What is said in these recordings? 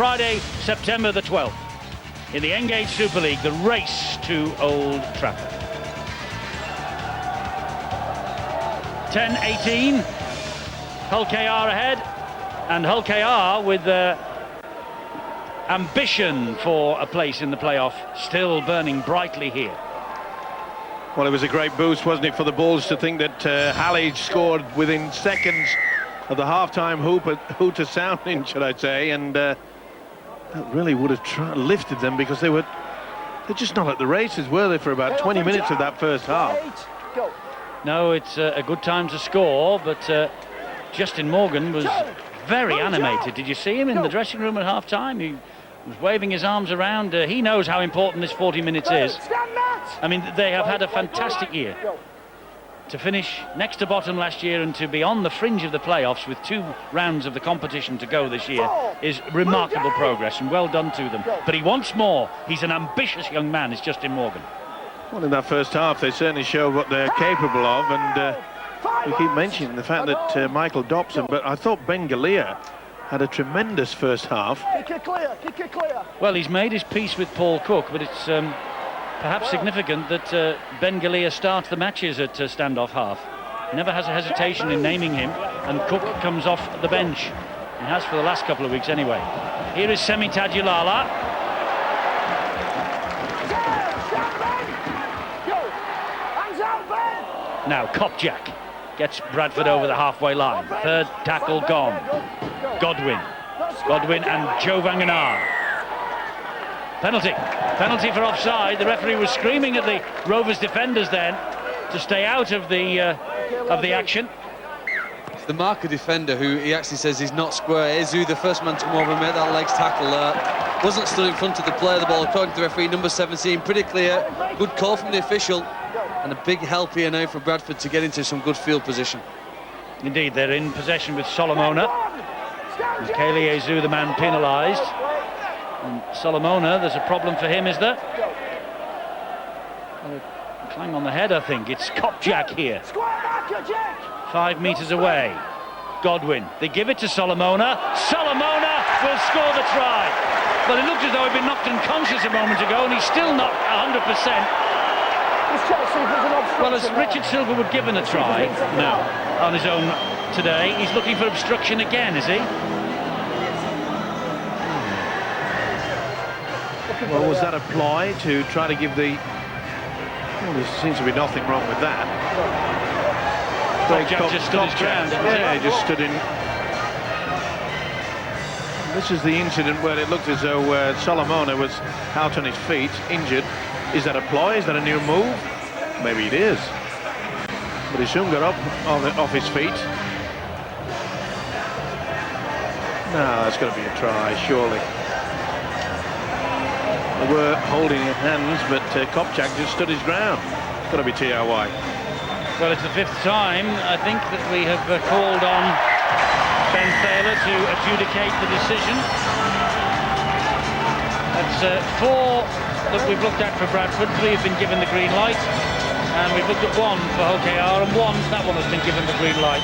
Friday, September the 12th, in the Engage Super League, the race to Old Trafford. 10-18, Hull KR ahead, and Hull KR with ambition for a place in the playoff still burning brightly here. Well, it was a great boost, wasn't it, for the Bulls to think that Hallige scored within seconds of the half-time hooter sounding, should I say, and that really would have lifted them, because they're just not at the races, were they, for about 20 minutes of that first half. No, it's a good time to score, but Justin Morgan was very animated. Did you see him in the dressing room at half-time? He was waving his arms around. He knows how important this 40 minutes is. I mean, they have had a fantastic year. To finish next to bottom last year and to be on the fringe of the playoffs with 2 rounds of the competition to go this year is remarkable progress, and well done to them. But he wants more. He's an ambitious young man, is Justin Morgan. Well, in that first half, they certainly showed what they're capable of, and we keep mentioning the fact that Michael Dobson, but I thought Ben Galea had a tremendous first half. Kick it clear, kick it clear. Well, he's made his peace with Paul Cook, but it's perhaps significant that Ben Galea starts the matches at standoff half. He never has a hesitation in naming him, and Cook comes off the bench. He has for the last couple of weeks anyway. Here is Semi Tadulala. Now Kopjak gets Bradford over the halfway line. Third tackle gone. Godwin and Joe Vangenaar. Penalty for offside. The referee was screaming at the Rovers defenders then to stay out of the action. It's the marker defender who he actually says he's not square. Ezu, the first man to come over and make that legs tackle, wasn't stood in front of the player of the ball, according to the referee, number 17. Pretty clear. Good call from the official, and a big help here now for Bradford to get into some good field position. Indeed, they're in possession with Solomona. Kaylee Ezu, the man penalised. And Solomona, there's a problem for him, is there? Clang on the head, I think. It's Kopjak here. 5 metres away. Godwin. They give it to Solomona. Solomona will score the try. Well, it looked as though he'd been knocked unconscious a moment ago, and he's still not 100%. Well, as Richard Silver would given a try on his own today, he's looking for obstruction again, is he? Well, was that a ploy to try to give the... Well, there seems to be nothing wrong with that. Kopjak just stood his ground, didn't he? Yeah, he just stood in... This is the incident where it looked as though Solomona was out on his feet, injured. Is that a ploy? Is that a new move? Maybe it is. But he soon got up off his feet. No, that's got to be a try, surely. They were holding hands, but Kopjak just stood his ground. It's got to be TRY. Well, it's the 5th time, I think, that we have called on Ben Thaler to adjudicate the decision. That's 4 that we've looked at for Bradford. 3 have been given the green light, and we've looked at 1 for Hull KR, and that one has been given the green light.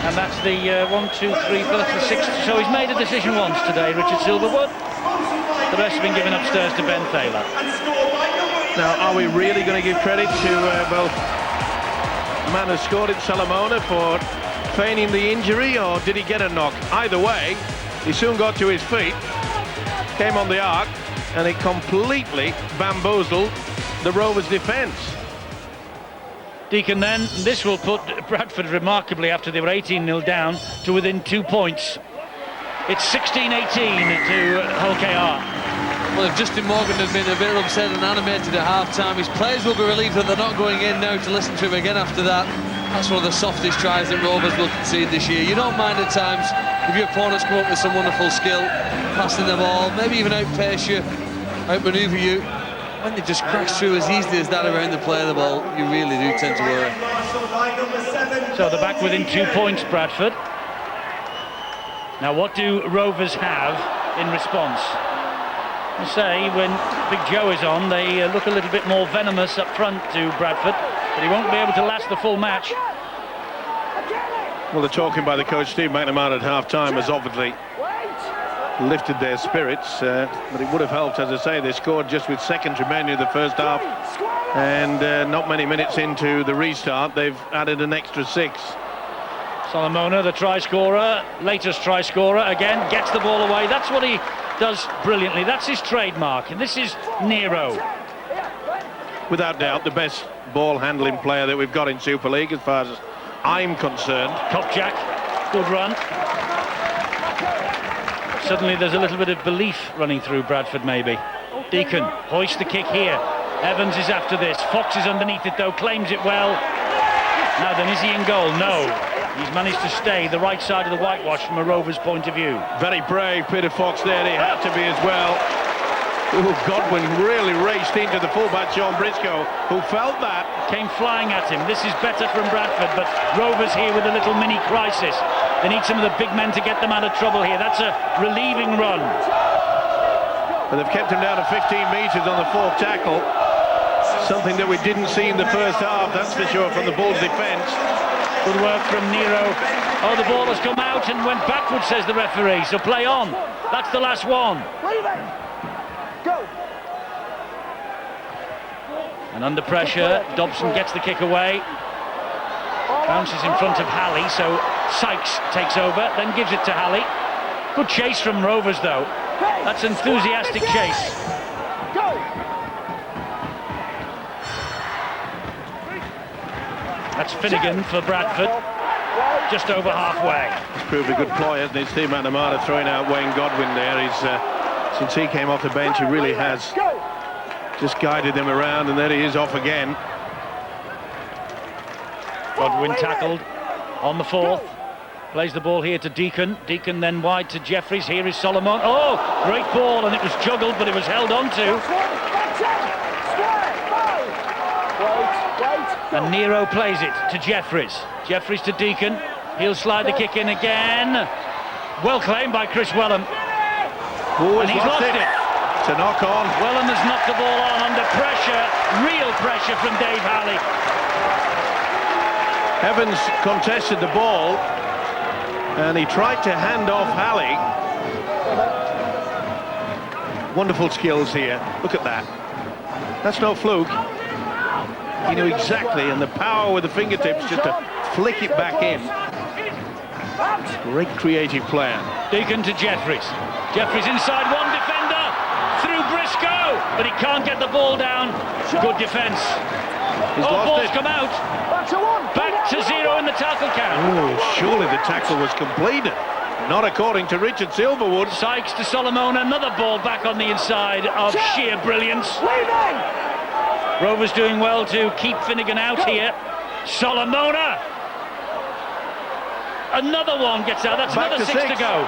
And that's the 1, 2, 3, 4, 6th. So he's made a decision once today, Richard Silverwood. The rest have been given upstairs to Ben Thaler. Now, are we really going to give credit to both the man who scored it, Solomona, for feigning the injury, or did he get a knock? Either way, he soon got to his feet, came on the arc, and it completely bamboozled the Rovers' defence. Deacon, then, this will put Bradford remarkably, after they were 18-0 down, to within 2 points. It's 16-18 to Hull KR. Well, if Justin Morgan had been a bit upset and animated at half-time, his players will be relieved that they're not going in now to listen to him again after that. That's one of the softest tries that Rovers will concede this year. You don't mind at times if your opponents come up with some wonderful skill, passing the ball, maybe even outpace you, outmaneuver you. When they just crash through as easily as that around the play of the ball, you really do tend to worry. So they're back within 2 points, Bradford. Now, what do Rovers have in response? I say, when Big Joe is on, they look a little bit more venomous up front to Bradford, but he won't be able to last the full match. Well, the talking by the coach, Steve McNamara, at half-time was obviously lifted their spirits, but it would have helped. As I say, they scored just with seconds remaining in the first half, and not many minutes into the restart they've added an extra 6. Solomona, the try scorer, latest try scorer, again gets the ball away. That's what he does brilliantly. That's his trademark, and this is Nero. Without doubt the best ball handling player that we've got in Super League as far as I'm concerned. Kopchak, good run. Suddenly there's a little bit of belief running through Bradford, maybe. Deacon hoists the kick here. Evans is after this. Fox is underneath it though, claims it well. Now then, is he in goal? No. He's managed to stay the right side of the whitewash from a Rovers point of view. Very brave, Peter Fox there. He had to be as well. Ooh, Godwin really raced into the fullback, Sean Briscoe, who felt that. Came flying at him. This is better from Bradford, but Rovers here with a little mini crisis. They need some of the big men to get them out of trouble here. That's a relieving run. But they've kept him down to 15 metres on the 4th tackle. Something that we didn't see in the first half, that's for sure, from the Bulls' defence. Good work from Nero. Oh, the ball has come out and went backwards, says the referee. So play on. That's the last one. Go. And under pressure, Dobson gets the kick away. Bounces in front of Halley, so Sykes takes over, then gives it to Halley. Good chase from Rovers, though. That's enthusiastic chase. Go. That's Finnegan for Bradford, just over halfway. He's proved a good ploy, hasn't he? Steve McNamara throwing out Wayne Godwin there. He's, since he came off the bench, he really has just guided them around, and there he is off again. Godwin tackled on the fourth. Plays the ball here to Deacon. Deacon then wide to Jeffries. Here is Solomon. Oh, great ball, and it was juggled, but it was held on to. And Nero plays it to Jeffries. Jeffries to Deacon. He'll slide the kick in again. Well claimed by Chris Wellham. And he's lost it. It's a knock on. Wellham has knocked the ball on under pressure. Real pressure from Dave Halley. Evans contested the ball, and he tried to hand off Halley. Wonderful skills here. Look at that. That's no fluke. He knew exactly, and the power with the fingertips just to flick it back in. Great creative player. Deacon to Jeffries. Jeffries inside one defender, through Briscoe, but he can't get the ball down. Good defence. Ball's come out. Back to 0 in the tackle count. Oh, surely the tackle was completed. Not according to Richard Silverwood. Sykes to Solomon, another ball back on the inside of sheer brilliance. Rovers doing well to keep Finnegan out here. Solomona. Another one gets out. That's another six to go.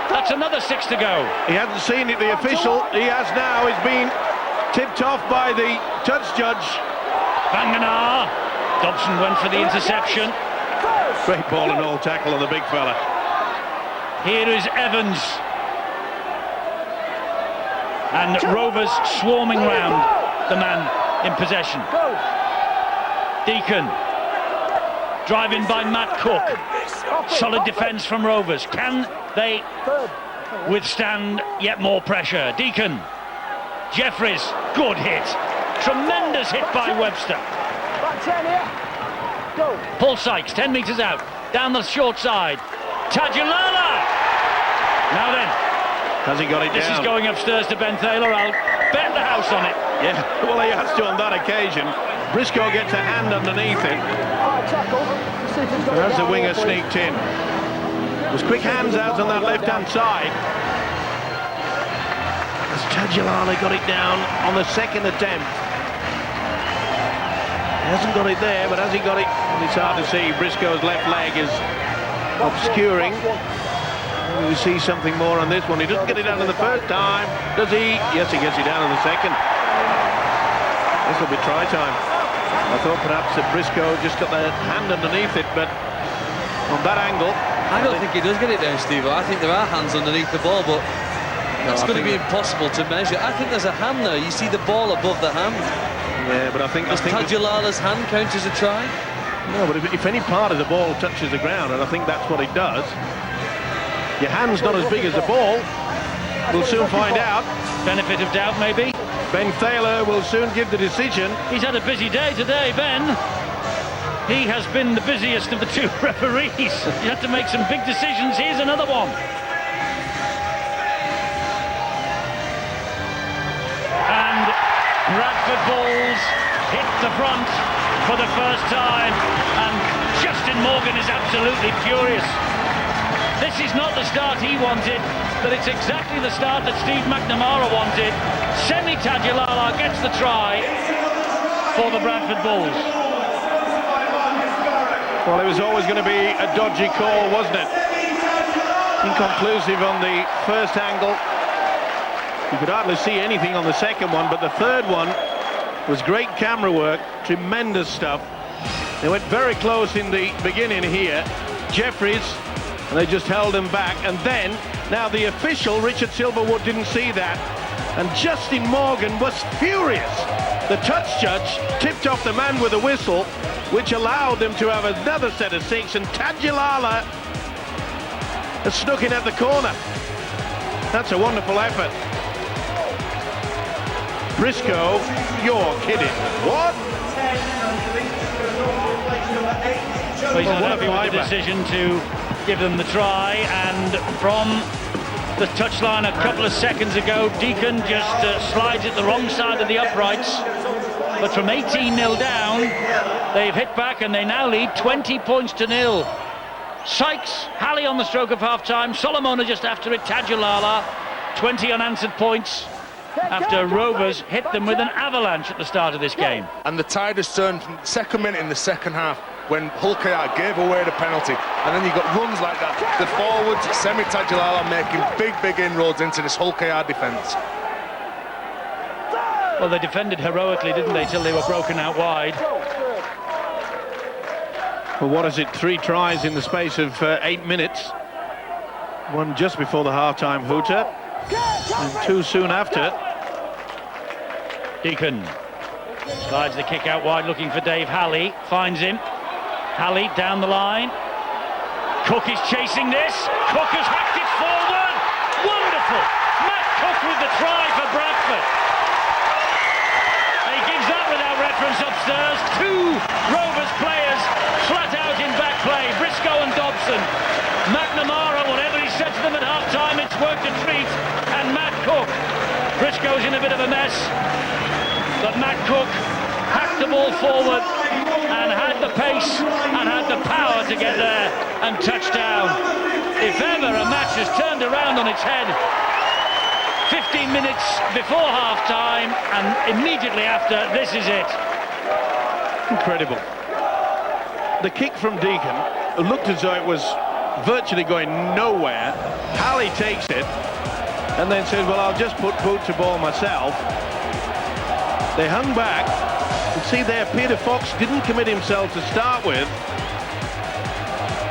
That's another 6 to go. He hasn't seen it, the official. He has now. He's been tipped off by the touch judge. Banganar. Dobson went for the interception. Great ball and all tackle on the big fella. Here is Evans. And Rovers swarming round the man in possession. Deacon. Driving by Matt Cook. Solid defence from Rovers. Can they withstand yet more pressure? Deacon. Jeffries. Good hit. Tremendous hit by Webster. Paul Sykes, 10 metres out. Down the short side. Tajulala. Now then. Has he got it down? This is going upstairs to Ben Thaler. I'll bet the house on it. Yeah, well, he has to on that occasion. Briscoe gets a hand underneath it. And as the winger sneaked in. There's quick hands out on that left-hand side. As Tajulala got it down on the second attempt. He hasn't got it there, but has he got it? Well, it's hard to see. Briscoe's left leg is obscuring. Maybe we see something more on this one. He doesn't get it down on the first time, does he? Yes, he gets it down on the second. This will be try time. I thought perhaps that Briscoe just got the hand underneath it, but on that angle... I don't think he does get it down, Steve. I think there are hands underneath the ball, but it's going to be impossible to measure. I think there's a hand there. You see the ball above the hand. Yeah, but I think... Does Tajulala's hand count as a try? No, but if any part of the ball touches the ground, and I think that's what it does, your hand's not as big as the ball, We'll soon find out. Benefit of doubt, maybe. Ben Thaler will soon give the decision. He's had a busy day today, Ben. He has been the busiest of the two referees. He had to make some big decisions. Here's another one. And Bradford Bulls hit the front for the first time. And Justin Morgan is absolutely furious. This is not the start he wanted, but it's exactly the start that Steve McNamara wanted. Semi Tadulala gets the try for the Bradford Bulls. Well, it was always going to be a dodgy call, wasn't it? Inconclusive on the first angle. You could hardly see anything on the second one, but the third one was great camera work, tremendous stuff. They went very close in the beginning here. Jeffries, and they just held him back. And then, now the official, Richard Silverwood, didn't see that. And Justin Morgan was furious. The touch judge tipped off the man with a whistle, which allowed them to have another set of 6. And Tadulala has snuck in at the corner. That's a wonderful effort. Briscoe, you're kidding. What? Well, he's not happy with the decision to give them the try, and from the touchline a couple of seconds ago, Deacon just slides it the wrong side of the uprights. But from 18-0 down, they've hit back and they now lead 20 points to 0. Sykes, Halley on the stroke of half-time, Solomona just after it, Tadulala, 20 unanswered points after Rovers hit them with an avalanche at the start of this game. And the tide has turned from the second minute in the second half when Hulkayard gave away the penalty, and then you got runs like that. The forwards, Semi Tadulala, making big inroads into this Hulkayard defence. Well, they defended heroically, didn't they, till they were broken out wide. Well, what is it, 3 tries in the space of 8 minutes. One just before the half-time hooter, and 2 soon after. Deacon slides the kick out wide, looking for Dave Halley, finds him. Halley down the line. Cook is chasing this. Cook has hacked it forward. Wonderful. Matt Cook with the try for Bradford. He gives that without reference upstairs. 2 Rovers players flat out in back play. Briscoe and Dobson. McNamara, whatever he said to them at half-time, it's worked a treat. And Matt Cook. Briscoe's in a bit of a mess. But Matt Cook hacked the ball forward and had the pace and had the power to get there and touch down. If ever a match has turned around on its head, 15 minutes before half-time and immediately after, this is it. Incredible. The kick from Deacon looked as though it was virtually going nowhere. Halley takes it and then says, well, I'll just put boot to ball myself. They hung back. You see there, Peter Fox didn't commit himself to start with,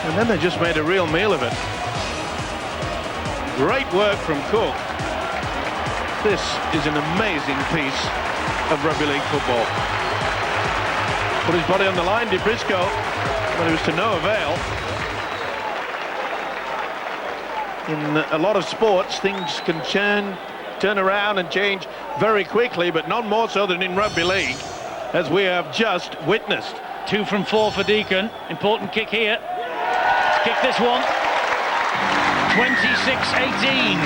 and then they just made a real meal of it. Great work from Cook. This is an amazing piece of rugby league football. Put his body on the line, did Briscoe, but it was to no avail. In a lot of sports, things can turn around and change very quickly, but not more so than in rugby league, as we have just witnessed. 2 from 4 for Deacon. Important kick here. Let's kick this one. 26-18.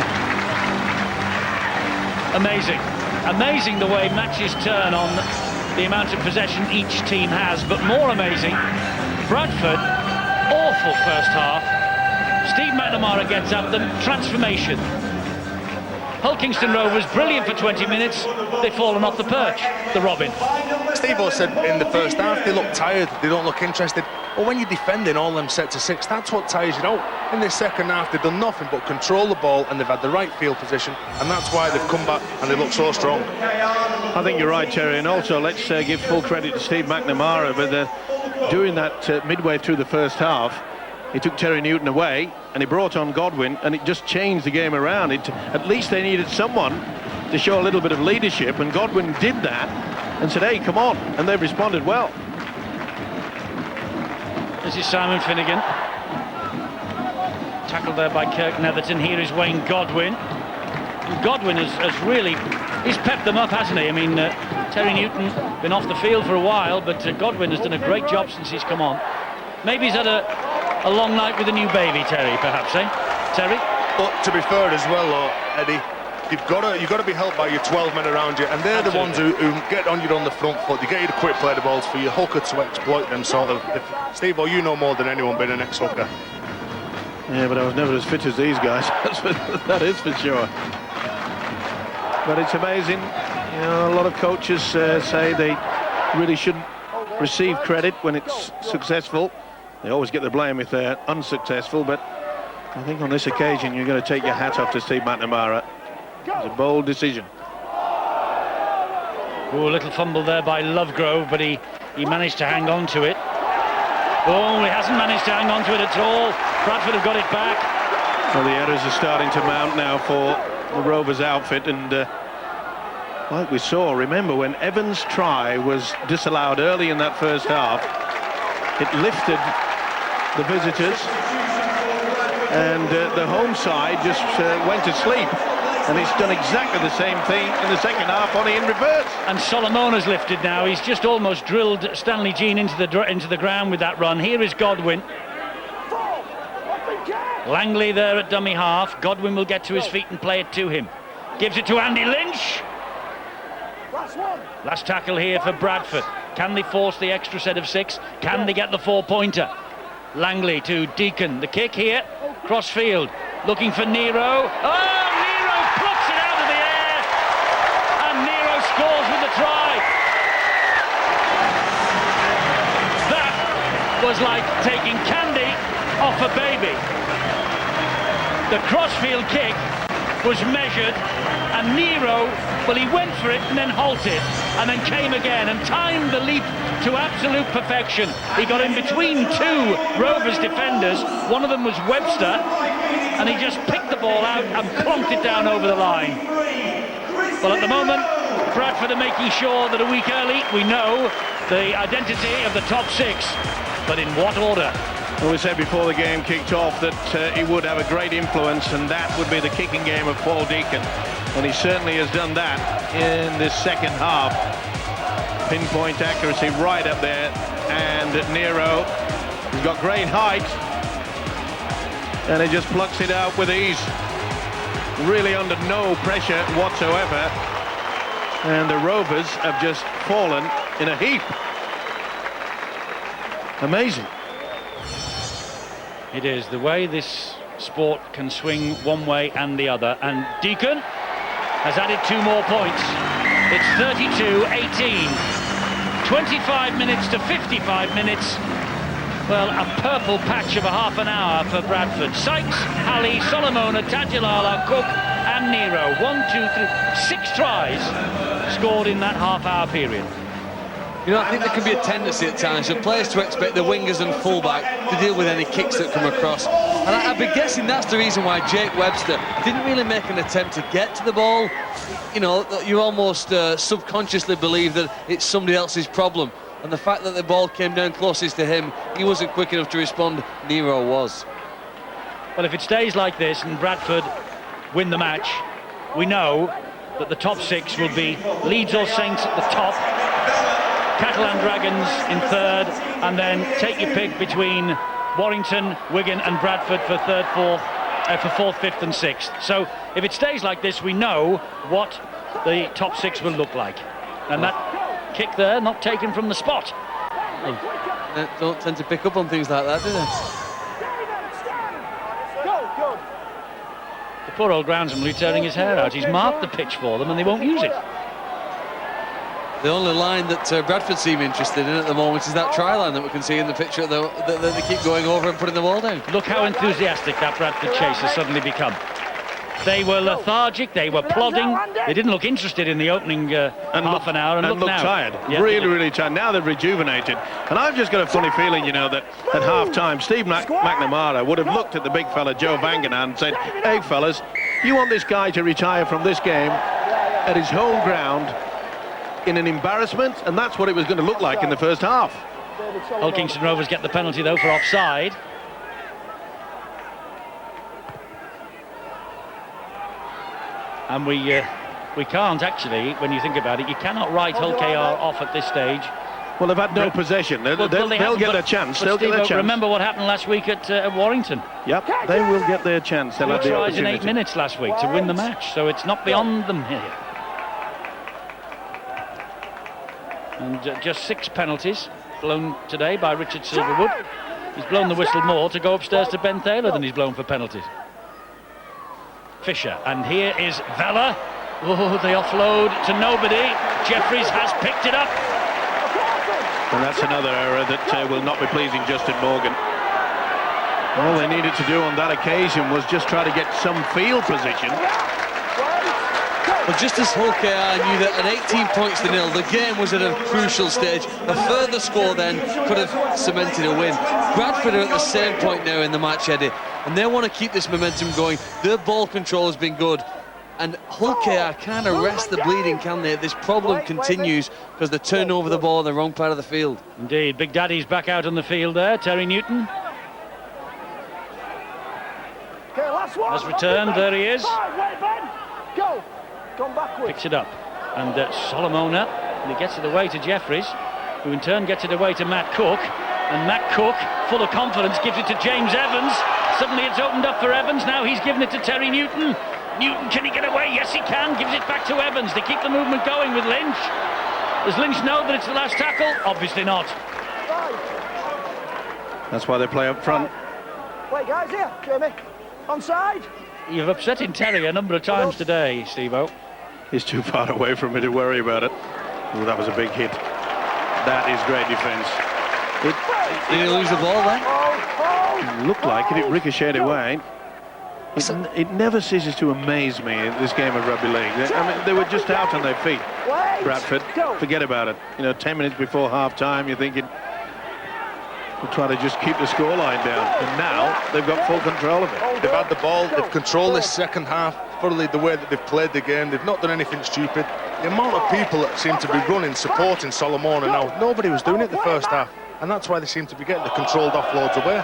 Amazing the way matches turn on the amount of possession each team has, but more amazing, Bradford, awful first half. Steve McNamara gets at them, transformation. Hull Kingston Rovers, brilliant for 20 minutes. They've fallen off the perch, the Robin. Steve-O said in the first half they look tired, they don't look interested. Well, when you're defending all them sets of 6, that's what tires you out. In this second half, they've done nothing but control the ball, and they've had the right field position, and that's why they've come back and they look so strong. I think you're right, Terry, and also let's give full credit to Steve McNamara, but doing that midway through the first half, he took Terry Newton away and he brought on Godwin, and it just changed the game around. At least they needed someone to show a little bit of leadership, and Godwin did that and said, hey, come on, and they've responded well. This is Simon Finnegan. Tackled there by Kirk Netherton. Here is Wayne Godwin. And Godwin has really, he's pepped them up, hasn't he? I mean, Terry Newton been off the field for a while, but Godwin has done a great job since he's come on. Maybe he's had a long night with a new baby, Terry, perhaps, eh? Terry? But to be fair as well, Eddie, you've got to be helped by your 12 men around you, and they're the ones who get on you on the front foot. They get you to quick play the balls for your hooker to exploit them sort of. Steve, you know more than anyone being an ex-hooker. Yeah, but I was never as fit as these guys. That is for sure. But it's amazing. You know, a lot of coaches say they really shouldn't receive credit when it's successful. They always get the blame if they're unsuccessful, but I think on this occasion you're going to take your hat off to Steve McNamara. It's a bold decision. Oh, a little fumble there by Lovegrove, but he managed to hang on to it. Oh, he hasn't managed to hang on to it at all. Bradford have got it back. Well, the errors are starting to mount now for the Rovers outfit, and like we saw, remember when Evans' try was disallowed early in that first half, it lifted the visitors, and the home side just went to sleep. And he's done exactly the same thing in the second half, only in reverse. And Solomona's lifted now. He's just almost drilled Stanley Jean into the ground with that run. Here is Godwin. Langley there at dummy half. Godwin will get to his feet and play it to him. Gives it to Andy Lynch. Last tackle here for Bradford. Can they force the extra set of 6? Can they get the 4-pointer? Langley to Deacon. The kick here. Crossfield. Looking for Nero. Oh! Plucks it out of the air, and Nero scores with the try. That was like taking candy off a baby. The crossfield kick was measured, and Nero, well, he went for it and then halted, and then came again and timed the leap to absolute perfection. He got in between two Rovers defenders. One of them was Webster, and he just picked the ball out and plonked it down over the line. Well, at the moment, Bradford are making sure that a week early we know the identity of the top 6, but in what order? Well, we said before the game kicked off that he would have a great influence, and that would be the kicking game of Paul Deacon, and he certainly has done that in this second half. Pinpoint accuracy right up there, and Nero, he's got great height, and he just plucks it out with ease, really under no pressure whatsoever, and the Rovers have just fallen in a heap. Amazing. It is the way this sport can swing one way and the other, and Deacon has added 2 more points. It's 32-18, 25 minutes to 55 minutes. Well, a purple patch of a half an hour for Bradford. Sykes, Halley, Solomona, Tadulala, Cook and Nero. 1, 2, 3, 6 tries scored in that half-hour period. You know, I think there can be a tendency at times for players to expect the wingers and fullback to deal with any kicks that come across. And I've been guessing that's the reason why Jake Webster didn't really make an attempt to get to the ball. You know, you almost subconsciously believe that it's somebody else's problem. And the fact that the ball came down closest to him, he wasn't quick enough to respond. Nero was. Well, if it stays like this and Bradford win the match, we know that the top 6 will be Leeds or Saints at the top, Catalan Dragons in 3rd, and then take your pick between Warrington, Wigan and Bradford for 3rd, 4th, for 4th, 5th and 6th. So if it stays like this, we know what the top 6 will look like. And that kick there, not taken from the spot. They don't tend to pick up on things like that, do they? The poor old groundsman will be tearing his hair out. He's marked the pitch for them and they won't use it. The only line that Bradford seem interested in at the moment is that try line that we can see in the picture that they keep going over and putting the ball down. Look how enthusiastic that Bradford chase has suddenly become. They were lethargic, they were plodding, they didn't look interested in the opening half an hour, and look now. Tired, yeah, really tired. Now they've rejuvenated, and I've just got a funny feeling, you know, that at half-time Steve McNamara would have looked at the big fella Joe Vangenaar and said, hey fellas, you want this guy to retire from this game at his home ground in an embarrassment? And that's what it was going to look like in the first half. Hull Kingston Rovers get the penalty though for offside. And we can't actually, when you think about it, you cannot write Hull KR off at this stage. Well, they've had no possession. They'll get their chance. They'll get their chance. Remember what happened last week at Warrington? Yep, they will get their chance. They'll have the tries in opportunity. 8 minutes last week to win the match, so it's not beyond them here. And just 6 penalties blown today by Richard Silverwood. He's blown the whistle more to go upstairs to Ben Thaler than he's blown for penalties. Fisher, and here is Vella. Oh, they offload to nobody. Jeffries has picked it up. And that's another error that will not be pleasing Justin Morgan. All they needed to do on that occasion was just try to get some field position. Well, just as Hull KR knew that at 18 points to 0, the game was at a crucial stage. A further score then could have cemented a win. Bradford are at the same point now in the match, Eddie, and they want to keep this momentum going. Their ball control has been good. And Hull KR can't arrest the bleeding, can they? This problem continues because they're turning over the ball on the wrong part of the field. Indeed, Big Daddy's back out on the field there. Terry Newton has returned. There he is. Go. Come backwards. Picks it up. And Solomona, and he gets it away to Jeffries, who in turn gets it away to Matt Cook. And Matt Cook, full of confidence, gives it to James Evans. Suddenly it's opened up for Evans. Now he's given it to Terry Newton. Newton, can he get away? Yes, he can. Gives it back to Evans. They keep the movement going with Lynch. Does Lynch know that it's the last tackle? Obviously not. That's why they play up front. Wait, guys, here. Jamie. Onside. You've upset Terry a number of times today, Steve-O. He's too far away from me to worry about it. Oh, that was a big hit. That is great defence. Did he lose the ball then? It looked like it. It ricocheted away. It never ceases to amaze me in this game of rugby league. I mean, they were just out on their feet. Bradford, forget about it. 10 minutes before half-time, you're thinking, we'll try to just keep the scoreline down. And now they've got full control of it. They've had the ball, they've controlled this second half thoroughly, the way that they've played the game. They've not done anything stupid. The amount of people that seem to be running, supporting Solomona now, nobody was doing it the first half. And that's why they seem to be getting the controlled offloads away.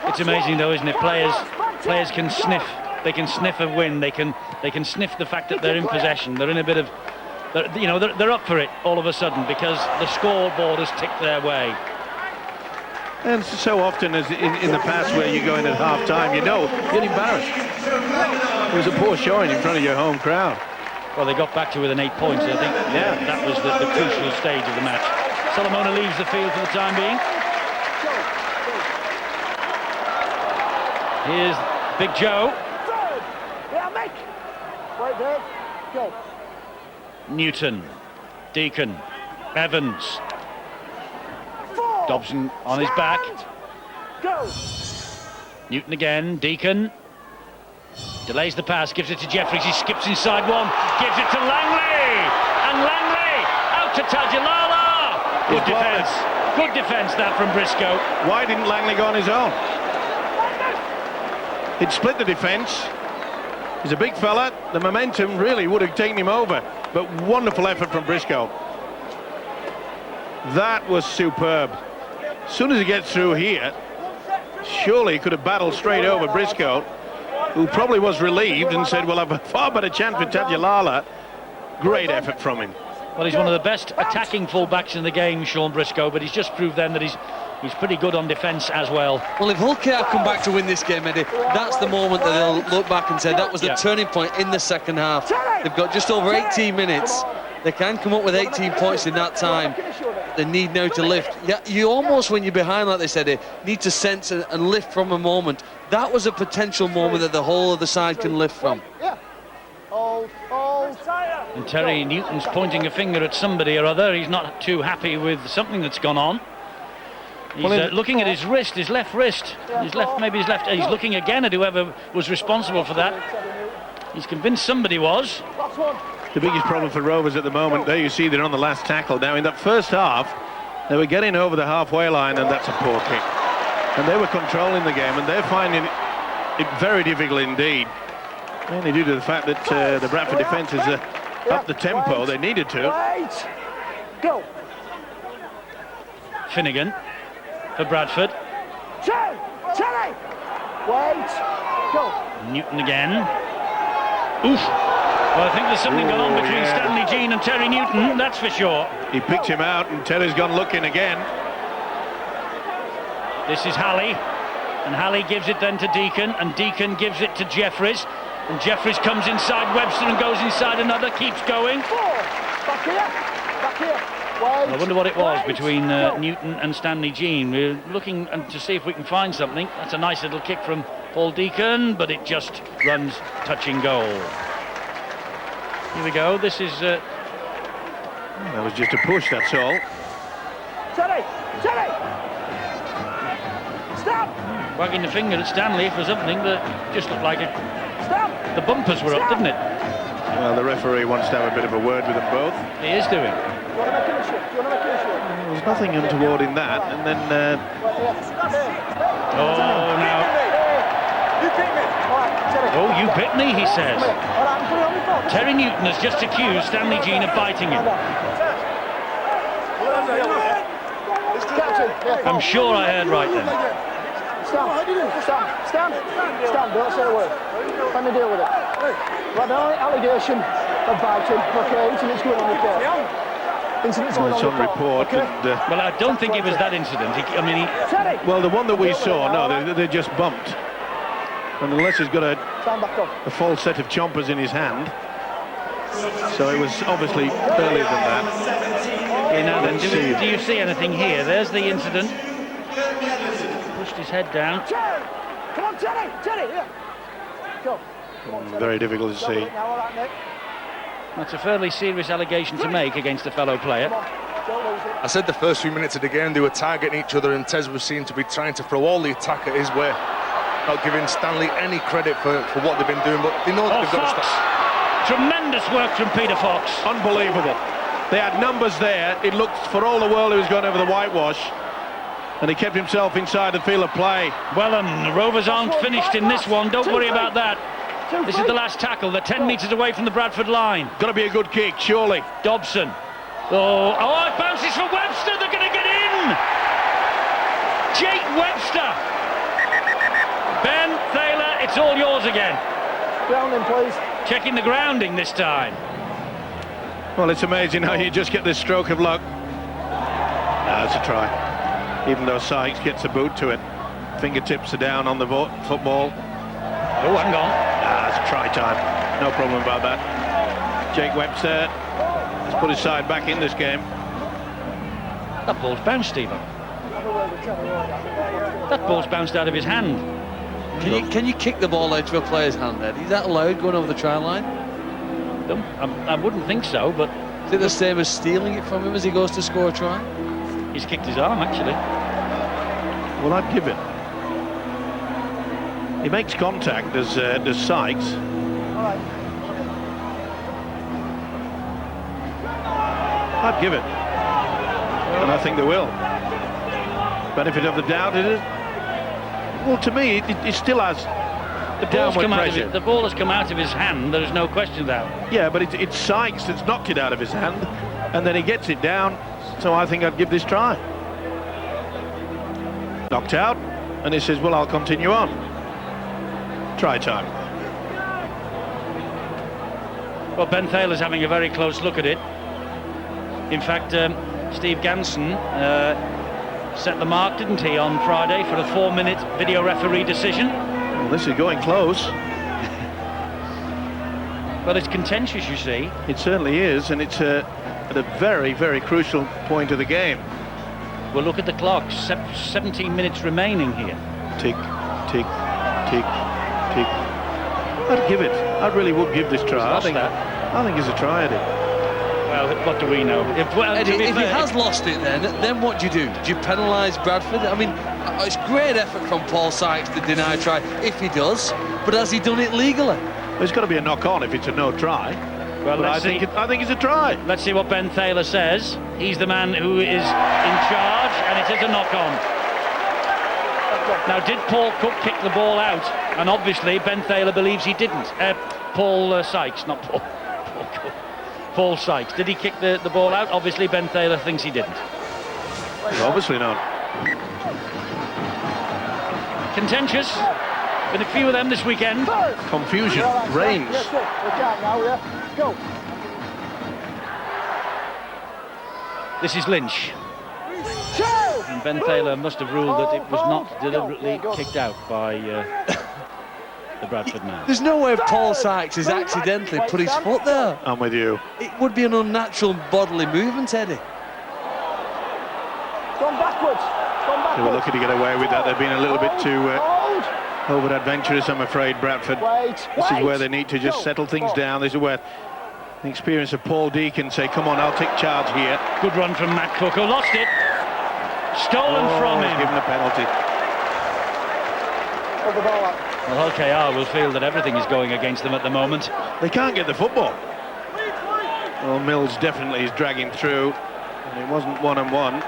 It's amazing though, isn't it? Players can sniff. They can sniff a win. They can sniff the fact that they're in possession. They're in a bit of, they're up for it all of a sudden because the scoreboard has ticked their way. And so often as in the past where you go in at half-time, you're embarrassed. It was a poor showing in front of your home crowd. Well, they got back to within 8 points. I think that was the crucial stage of the match. Solomona leaves the field for the time being. Here's Big Joe. Yeah, Mick. Wait, Dave. Go. Newton. Deacon. Evans. Dobson on his back. Go. Newton again. Deacon. Delays the pass. Gives it to Jeffries. He skips inside one. Gives it to Langley. And Langley out to Tajilala. Good defence. Good defence that from Briscoe. Why didn't Langley go on his own? He'd split the defence. He's a big fella. The momentum really would have taken him over. But wonderful effort from Briscoe. That was superb. As soon as he gets through here, surely he could have battled straight over Briscoe, who probably was relieved and said, well, I've a far better chance with Tajilala. Great effort from him. Well, he's one of the best attacking fullbacks in the game, Sean Briscoe, but he's just proved then that he's pretty good on defence as well. Well, if Hull KR come back to win this game, Eddie, that's the moment that they'll look back and say that was the turning point in the second half. They've got just over 18 minutes. They can come up with 18 points in that time. They need now to lift. Yeah, you almost, when you're behind like this, Eddie, need to sense and lift from a moment. That was a potential moment that the whole of the side can lift from. And Terry Newton's pointing a finger at somebody or other. He's not too happy with something that's gone on. He's looking at his wrist, his left wrist. He's looking again at whoever was responsible for that. He's convinced somebody was. The biggest problem for Rovers at the moment, there you see they're on the last tackle. Now in that first half, they were getting over the halfway line, and that's a poor kick. And they were controlling the game, and they're finding it very difficult indeed. Mainly due to the fact that the Bradford defence is up the tempo they needed to. Go. Finnegan for Bradford. Terry. Wait. Go. Newton again. Oof. Well, I think there's something going on between yeah. Stanley Jean and Terry Newton, that's for sure. He picked him out, and Terry's gone looking again. This is Halley, and Halley gives it then to Deacon, and Deacon gives it to Jeffries, and Jeffries comes inside Webster and goes inside another, keeps going. Back here. Back here. Wait. I wonder what it was Wait. between Go. Newton and Stanley Jean. We're looking to see if we can find something. That's a nice little kick from Paul Deacon, but it just runs touching goal. Here we go. This is... That was just a push, that's all. Terry. Terry. Stop. wagging the finger at Stanley for something that just looked like it. Stop. The bumpers were up, didn't it? Well, the referee wants to have a bit of a word with them both. He is doing. Do you want to make an issue? Do you want to make an issue? There's nothing untoward in that, and then... Oh, now... You beat me. All right, Terry. Oh, you bit me, he says. All right, I'm putting on my phone. Terry Newton has just accused Stanley Jean of biting him. I'm sure I heard right then. Stand, don't say a word. Let me deal with it. Right now, allegation of biting. Okay, incident's going on report. Incident's Well, going it's on report, okay? and... Well, I don't think it was that incident. Terry! well, the one that we saw, no, they just bumped. And unless he's got Stand back up. a full set of chompers in his hand, so it was obviously earlier than that. Okay, now then, See. do you see anything here? There's the incident. Pushed his head down. Terry! Come on, Terry! Terry, here! Go. Come on, Terry. Very difficult to Go with see. it now, all right, Nick. That's a fairly serious allegation to make against a fellow player. Come on, don't lose it. I said the first few minutes of the game they were targeting each other, and Tez was seen to be trying to throw all the attack at his way, not giving Stanley any credit for what they've been doing, but they know that Oh, they've got to Fox! stop. Tremendous work from Peter Fox. Unbelievable. They had numbers there. It looked for all the world he was going over the whitewash, and he kept himself inside the field of play. Well, the Rovers aren't finished in this one. Don't worry about that. 2 This is the last tackle. They're 10 metres away from the Bradford line. Got to be a good kick, surely. Dobson. Oh, it bounces for Webster. They're going to get in. Jake Webster. Ben Thaler, it's all yours again. Grounding, please. Checking the grounding this time. Well, it's amazing how you just get this stroke of luck. That's a try. Even though Sykes gets a boot to it. Fingertips are down on the football. Oh, hang on. It's try time. No problem about that. Jake Webster has put his side back in this game. That ball's bounced, Stephen. That ball's bounced out of his hand. Can you kick the ball out of a player's hand then? Is that allowed going over the try line? I wouldn't think so, but Is it the same as stealing it from him as he goes to score a try? he's kicked his arm, actually. Well, I'd give it. He makes contact, does Sykes. All right. I'd give it. And I think they will. Benefit of the doubt, is it? Well, to me, it still has The ball's downward come out of pressure. it. The ball has come out of his hand. There's no question of that. Yeah, but it's Sykes that's knocked it out of his hand, and then he gets it down, so I think I'd give this try. Knocked out, and he says, well, I'll continue on. Try time. Well, Ben Thaler's having a very close look at it. In fact, Steve Ganson set the mark, didn't he, on Friday for a 4-minute video referee decision. Well, this is going close. Well, it's contentious, you see. It certainly is, and it's at a very, very crucial point of the game. Well, look at the clock. 17 minutes remaining here. Tick, tick, tick, tick. I'd give it. I really would give this try. Lost I think it's a try, Eddie. Well, what do we know? Eddie, if he has lost it then what do you do? Do you penalise Bradford? I mean, it's great effort from Paul Sykes to deny a try, if he does, but has he done it legally? There's got to be a knock-on if it's a no try. Well, But I let's see. think it's a try. Let's see what Ben Thaler says. He's the man who is in charge, and it is a knock-on. Now, did Paul Cook kick the ball out? And obviously, Ben Thaler believes he didn't. Paul Sykes, not Paul Cook. Paul Sykes. Did he kick the ball out? Obviously, Ben Thaler thinks he didn't. Obviously not. Contentious. Been a few of them this weekend. Confusion reigns. Yes, we can't now, yeah. Go. This is Lynch. And Ben Thaler must have ruled that it was not deliberately kicked out by the Bradford man. There's no way Paul Sykes has accidentally put his foot there. I'm with you. It would be an unnatural bodily movement, Eddie. Gone backwards. They were lucky to get away with that. They've been a little bit too over-adventurous, I'm afraid, Bradford. This is where they need to just settle things down. This is where the experience of Paul Deacon say, come on, I'll take charge here. Good run from Matt Cook, who lost it. Stolen from him. Given a penalty. Well, Hull KR will feel that everything is going against them at the moment. They can't get the football. Well, Mills definitely is dragging through. And it wasn't 1-on-1.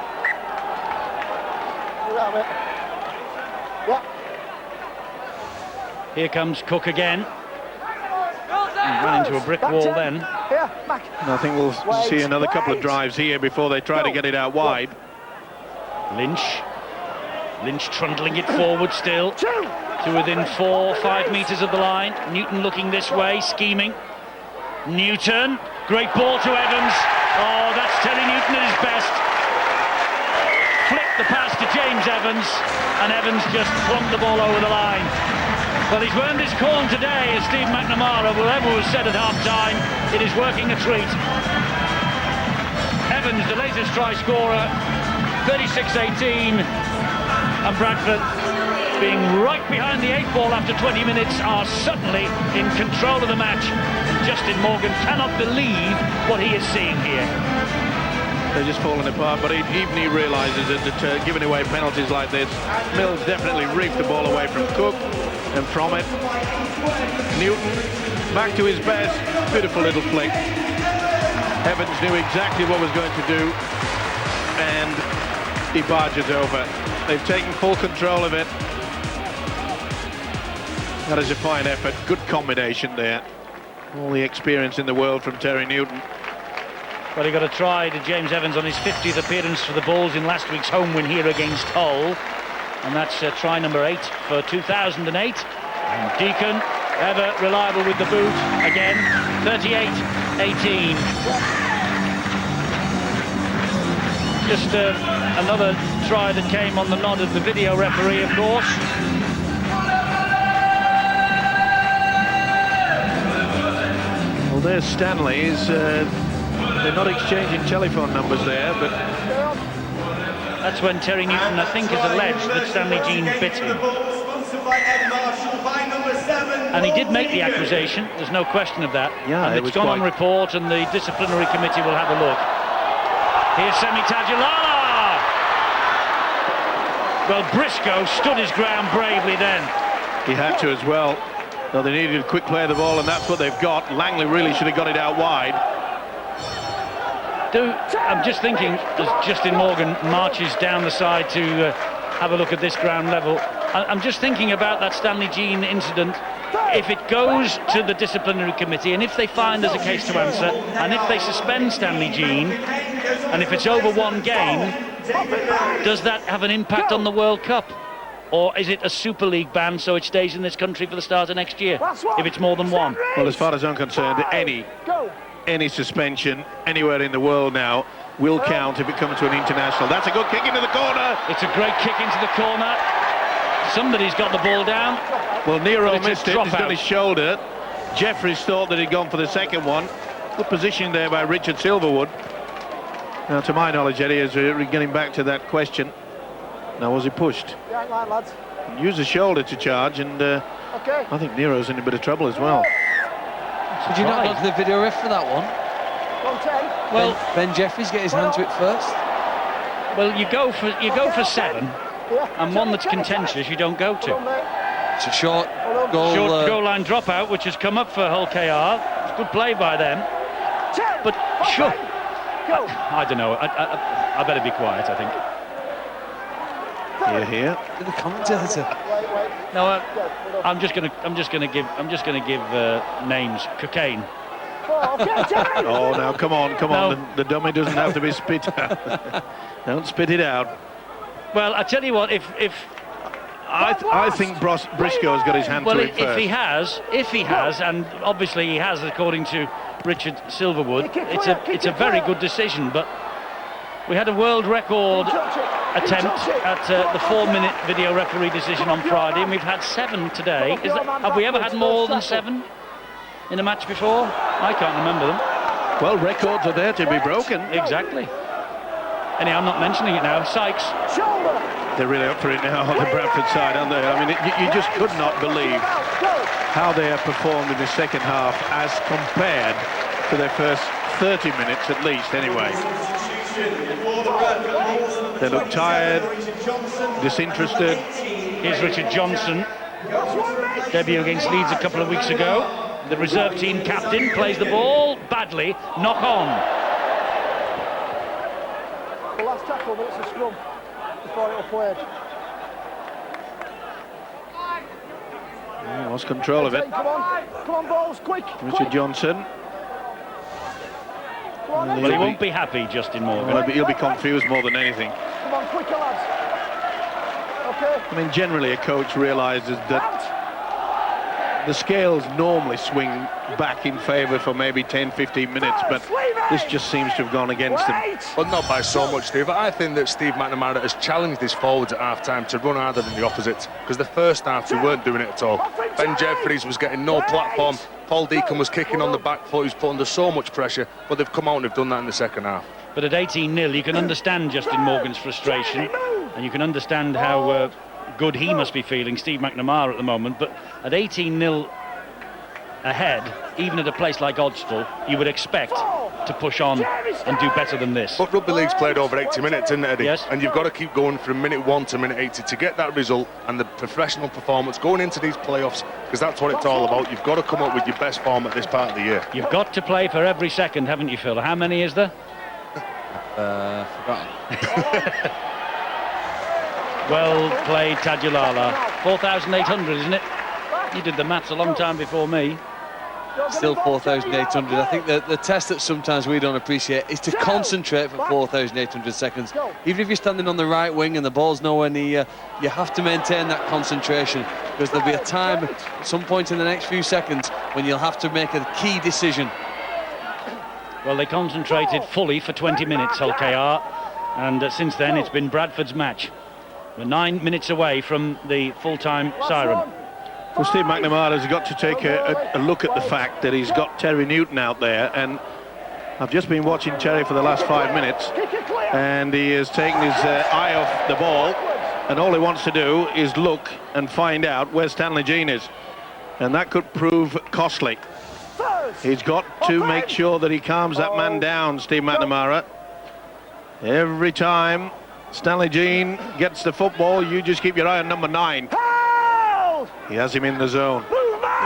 Here comes Cook again. He ran into a brick wall then. And I think we'll see another couple of drives here before they try to get it out wide. Lynch trundling it forward still to within 4-5 metres of the line. Newton looking this way, scheming. Newton, great ball to Evans. Oh, that's Terry Newton at his best. Flicked the pass to James Evans, and Evans just plunked the ball over the line. Well, he's earned his corn today, as Steve McNamara, whatever was said at half-time, it is working a treat. Evans, the latest try scorer, 36-18, and Bradford, being right behind the 8 ball after 20 minutes, are suddenly in control of the match. And Justin Morgan cannot believe what he is seeing here. They're just falling apart, but even he realises that giving away penalties like this, Mills definitely reaped the ball away from Cook, and from it, Newton back to his best. Beautiful little flick. Evans knew exactly what was going to do, and he barges over. They've taken full control of it. That is a fine effort. Good combination there. All the experience in the world from Terry Newton. Well, he got a try to James Evans on his 50th appearance for the Bulls in last week's home win here against Hull. And that's try number 8 for 2008. And Deacon, ever reliable with the boot, again, 38-18. Just another try that came on the nod of the video referee, of course. Well, there's Stanley's. They're not exchanging telephone numbers there, but that's when Terry Newton, I think, has alleged that Stanley Jean bit him. And he did make the accusation, there's no question of that. Yeah, and it's gone on report, and the disciplinary committee will have a look. Here's Semi Tajulala! Well, Briscoe stood his ground bravely then. he had to as well. No, they needed a quick play of the ball, and that's what they've got. Langley really should have got it out wide. I'm just thinking, as Justin Morgan marches down the side to have a look at this ground level, I'm just thinking about that Stanley Jean incident. If it goes to the disciplinary committee, and if they find there's a case to answer, and if they suspend Stanley Jean, and if it's over one game, does that have an impact on the World Cup? Or is it a Super League ban, so it stays in this country for the start of next year, if it's more than one? Well, as far as I'm concerned, any suspension anywhere in the world now will count if it comes to an international. That's a good kick into the corner. It's a great kick into the corner. Somebody's got the ball down. Well, Nero missed it. He's done his shoulder. Jeffries thought that he'd gone for the second one. Good position there by Richard Silverwood. Now, to my knowledge, Eddie, as we're getting back to that question, now was he pushed? Use the shoulder to charge, and I think Nero's in a bit of trouble as well. Did you not go to the video ref for that one? Well, Ben Jeffries get his hand to it first. Well, you go for 7, and one that's contentious you don't go to. It's a short goal. Short goal line dropout, which has come up for Hull KR. It's good play by them. But sure, I don't know. I better be quiet, I think. Here. The commentator. No, I'm just gonna give names. Cocaine. Oh, now come on. No. The dummy doesn't have to be spit out. Don't spit it out. Well, I tell you what, if I think Briscoe's got his hand Well, to it if first. he has, and obviously he has, according to Richard Silverwood, it's a very good decision. But we had a world record attempt at the 4-minute video referee decision on Friday, and we've had 7 today. Have we ever had more than 7 in a match before? I can't remember them. Well, records are there to be broken. Exactly. Anyhow, I'm not mentioning it now. Sykes. They're really up for it now on the Bradford side, aren't they? I mean, you just could not believe how they have performed in the second half as compared to their first 30 minutes at least, anyway. They look tired, disinterested. Here's Richard Johnson. Debut against Leeds a couple of weeks ago. The reserve team captain plays the ball badly. Knock on. The last tackle, but it's a scrum before it'll played. Lost control of it. Come on, balls, quick. Richard Johnson. Well, he won't be happy, Justin Morgan. Well, he'll be confused more than anything. Come on, quicker, lads. Okay. I mean, generally a coach realises that the scales normally swing back in favour for maybe 10-15 minutes, but this just seems to have gone against them. But not by so much, Steve. I think that Steve McNamara has challenged his forwards at half-time to run harder than the opposite, because the first half they weren't doing it at all. Ben Jeffries was getting no platform. Paul Deacon was kicking on the back foot. He was put under so much pressure, but they've come out and they've done that in the second half. But at 18-0, you can understand Justin Morgan's frustration, and you can understand how good he must be feeling, Steve McNamara, at the moment. But at 18-0 ahead, even at a place like Odstall, you would expect to push on and do better than this. But rugby league's played over 80 minutes, isn't it, Eddie? Yes. And you've got to keep going from minute 1 to minute 80 to get that result and the professional performance going into these playoffs, because that's what it's all about. You've got to come up with your best form at this part of the year. You've got to play for every second, haven't you, Phil? How many is there? Forgotten. Well played, Tadulala. 4,800, isn't it? You did the maths a long time before me. Still 4,800. I think the test that sometimes we don't appreciate is to concentrate for 4,800 seconds. Even if you're standing on the right wing and the ball's nowhere near, you have to maintain that concentration, because there'll be a time at some point in the next few seconds when you'll have to make a key decision. Well, they concentrated fully for 20 minutes, Hull KR, and since then it's been Bradford's match. We're 9 minutes away from the full-time siren. Well, Steve McNamara has got to take a look at the fact that he's got Terry Newton out there, and I've just been watching Terry for the last 5 minutes, and he has taken his eye off the ball, and all he wants to do is look and find out where Stanley Jean is, and that could prove costly. He's got to make sure that he calms that man down, Steve McNamara. Every time Stanley Jean gets the football, you just keep your eye on number 9. He has him in the zone.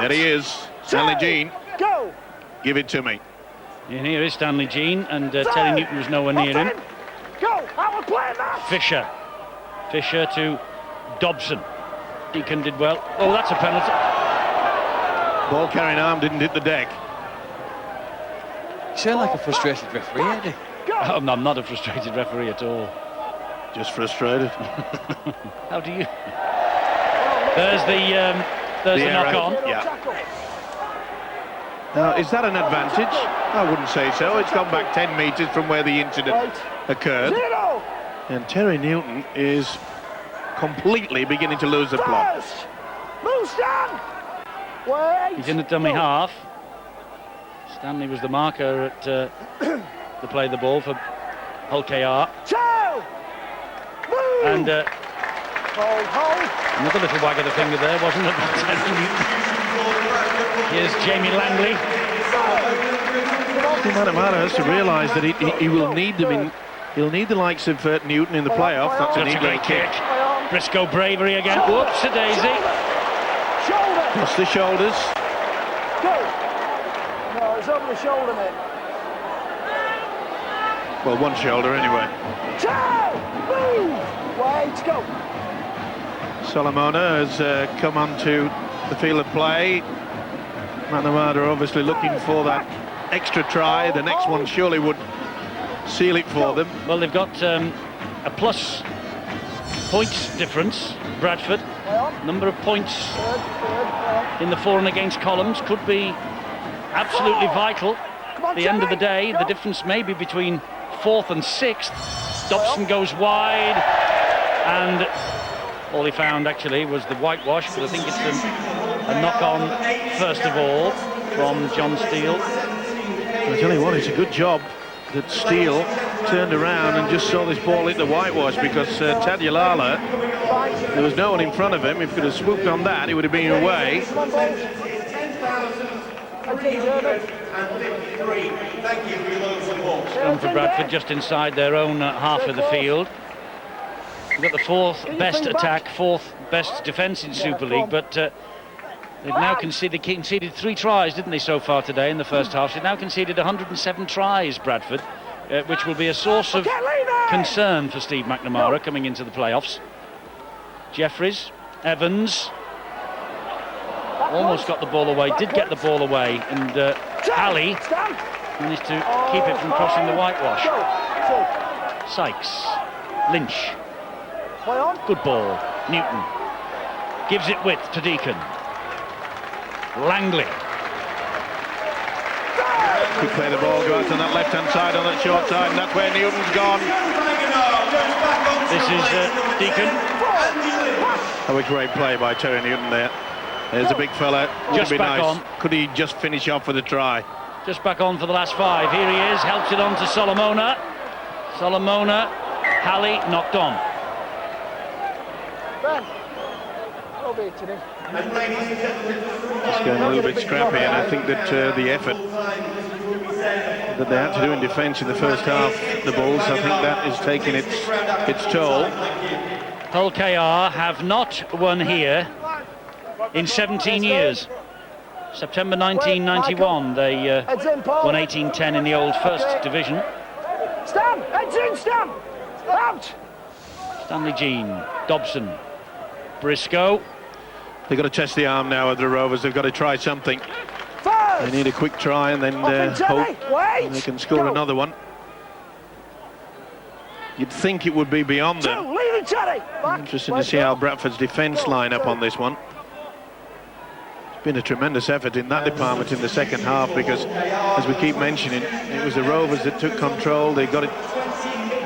There he is, Stanley Jean. Go. Give it to me. And here is Stanley Jean, and Terry Newton was nowhere near him. Go. How we playing that? Fisher to Dobson. Deacon did well. Oh, that's a penalty. Ball carrying arm didn't hit the deck. You sound like a frustrated referee, Eddie. I'm not a frustrated referee at all. Just frustrated. How do you? There's the knock on. Yeah. Now, is that an advantage? I wouldn't say so. It's gone back 10 metres from where the incident occurred. And Terry Newton is completely beginning to lose the plot. Move, Stan! Wait! He's in the dummy half. Stanley was the marker at to play the ball for Hull KR. And Hold. another little wag of the finger there, wasn't it? Here's Jamie Langley. McNamara has to realise that he will need them in. He'll need the likes of Newton in the playoff. That's That's a great kick. Briscoe bravery again. Whoops, a daisy. Plus the shoulders. Go. No, it's over the shoulder, mate. Well, one shoulder anyway. Move. Wait, go. Solomona has come onto the field of play. McNamara obviously looking for that extra try. The next one surely would seal it for them. Well, they've got a plus points difference, Bradford, Number of points in the for and against columns could be absolutely vital. At the end of the day, the difference may be between 4th and 6th. Dobson goes wide, and all he found actually was the whitewash, but I think it's a knock-on first of all from John Steele. I tell you what, it's a good job that Steele turned around and just saw this ball hit the whitewash, because Tadialala, there was no one in front of him. If he could have swooped on that, he would have been away. Scrum for Bradford just inside their own half of the field. We've got the 4th best attack, 4th best defence in Super League, but they've now conceded 3 tries, didn't they, so far today in the first half? They've now conceded 107 tries, Bradford, which will be a source of concern for Steve McNamara coming into the playoffs. Jeffries, Evans, almost got the ball away, did get the ball away, and Ali managed to keep it from crossing the whitewash. Sykes, Lynch, good ball, Newton, gives it width to Deacon. Langley. Could play the ball, go out on that left-hand side, on that short side, and that's where Newton's gone. This is Deacon. Oh, a great play by Terry Newton there. There's a big fella. Just be back nice. on. Could he just finish off with a try? Just back on for the last 5. Here he is, helps it on to Solomona. Solomona, Halley knocked on. It's going a little bit scrappy, and I think that the effort that they had to do in defence in the first half, the Bulls, I think that is taking its toll. Hull KR have not won here in 17 years. September 1991, they won 18-10 in the old First Division. Stan! Heads in, Stan! Out! Stanley Jean, Dobson, Briscoe. They've got to test the arm now of the Rovers. They've got to try something. They need a quick try and then hope they can score another one. You'd think it would be beyond them. Interesting to see how Bradford's defence line up on this one. It's been a tremendous effort in that department in the second half, because, as we keep mentioning, it was the Rovers that took control. They got it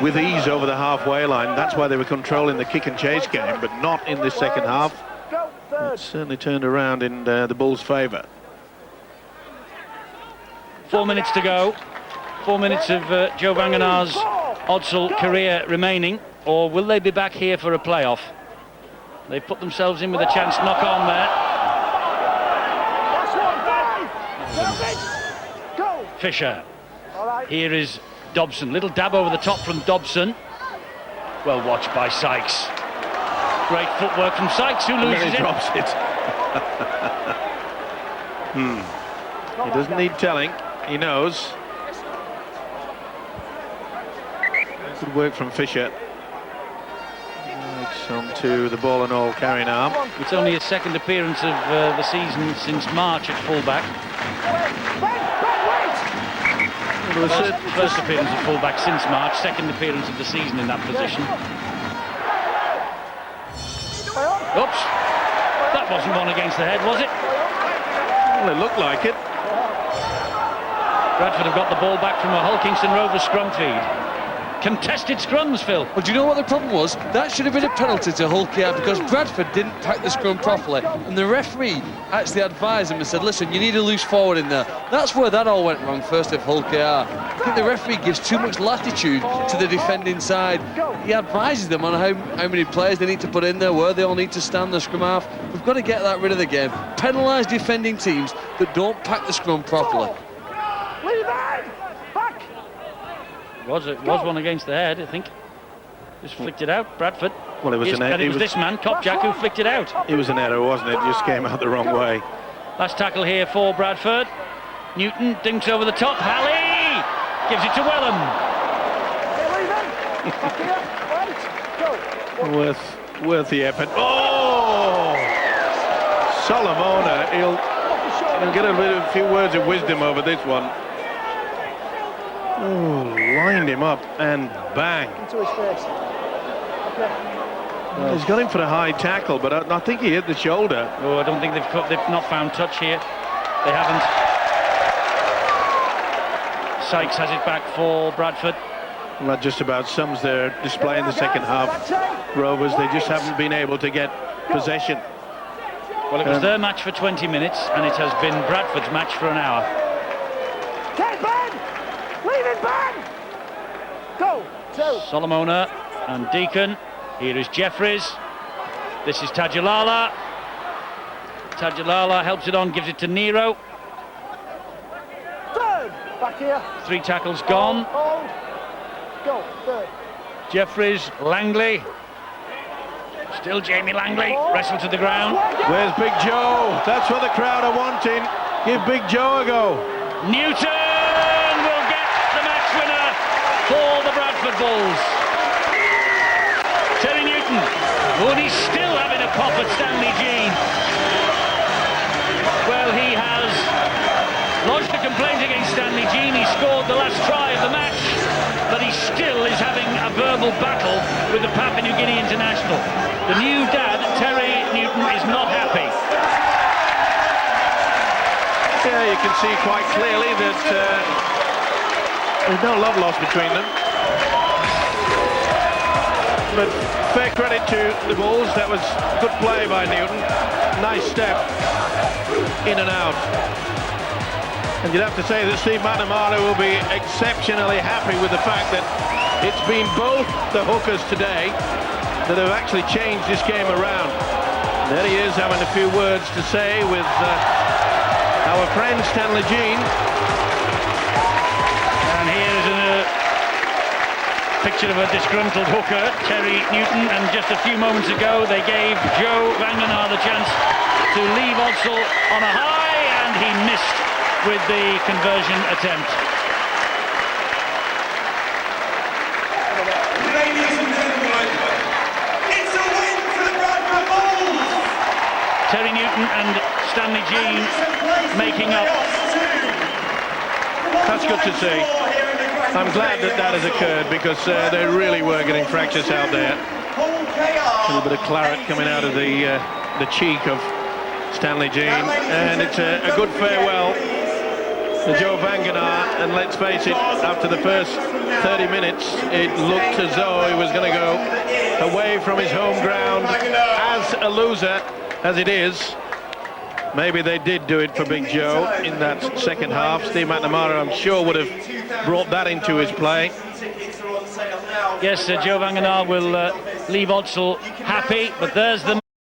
with ease over the halfway line. That's why they were controlling the kick and chase game, but not in the second half. It certainly turned around in the Bulls' favour. 4 minutes to go. 4 minutes of Joe Vangenar's Odsal career remaining, or will they be back here for a playoff? They've put themselves in with a chance to knock on there. Fisher. Here is Dobson. Little dab over the top from Dobson. Well watched by Sykes. Great footwork from Sykes, who loses it. He drops it. He doesn't need telling. He knows. Good work from Fisher. It's on to the ball and all carrying arm. It's only his second appearance of the season since March at fullback. First appearance of fullback since March, second appearance of the season in that position. Oops, that wasn't one against the head, was it? Well, it looked like it. Bradford have got the ball back from a Hulkingston Rovers scrum feed. Contested scrums, Phil. Well, do you know what the problem was? That should have been a penalty to Hull KR, because Bradford didn't pack the scrum properly, and the referee actually advised him and said, listen, you need a loose forward in there. That's where that all went wrong first of Hull KR. I think the referee gives too much latitude to the defending side. He advises them on how many players they need to put in there, where they all need to stand the scrum half. We've got to get that rid of the game. Penalise defending teams that don't pack the scrum properly. It was one against the head, I think. Just flicked it out, Bradford. Well, it was an error. And it was this man, Kopjak, who flicked it out. It was an error, wasn't it? It just came out the wrong way. Last tackle here for Bradford. Newton dinks over the top. Halley gives it to Wellham. Worth the effort. Oh! Solomona, he'll get a few words of wisdom over this one. Oh, lined him up and bang. Into his face. He's gone in for a high tackle, but I think he hit the shoulder. Oh, I don't think they've not found touch here. They haven't. Sykes has it back for Bradford. Well, that just about sums their display in the second half. Rovers, they just haven't been able to get possession. Well, it was their match for 20 minutes, and it has been Bradford's match for an hour. Okay, Ben! Leave it, Ben! Go! Solomona and Deacon. Here is Jeffries. This is Tajulala. Tajulala helps it on, gives it to Nero. Third! Back here. 3 tackles gone. Hold. Go, third. Jeffries, Langley. Still Jamie Langley, wrestled to the ground. Where's Big Joe? That's what the crowd are wanting. Give Big Joe a go. Newton will get the match winner for the Bradford Bulls. Terry Newton, and he's still having a pop at Stanley Jean. Well, he has lodged a complaint against Stanley Jean. He scored the last try of the match, but he still is having a verbal battle with the Papua New Guinea international. The new dad, Terry Newton, is not happy. Yeah, you can see quite clearly that there's no love lost between them. But fair credit to the Bulls. That was good play by Newton. Nice step in and out. And you'd have to say that Steve McNamara will be exceptionally happy with the fact that it's been both the hookers today that have actually changed this game around. There he is having a few words to say with our friend Stanley Jean. And here's a picture of a disgruntled hooker, Terry Newton, and just a few moments ago they gave Joe Vangenaar the chance to leave Odsal on a high, and he missed with the conversion attempt. Ladies and gentlemen, it's a win for the Bradford Bulls! Terry Newton and Stanley Jean making up. That's good to see. I'm glad that that has occurred, because they really were getting fractious out there. A little bit of claret coming out of the cheek of Stanley Jean, and it's a good farewell to Joe Vangenaar. And let's face it, after the first 30 minutes, it looked as though he was going to go away from his home ground as a loser, as it is. Maybe they did do it for Big Joe in that second half. Steve McNamara, I'm sure, would have brought that into his play. Yes, Joe Vangenaar will leave Odsal happy, but there's the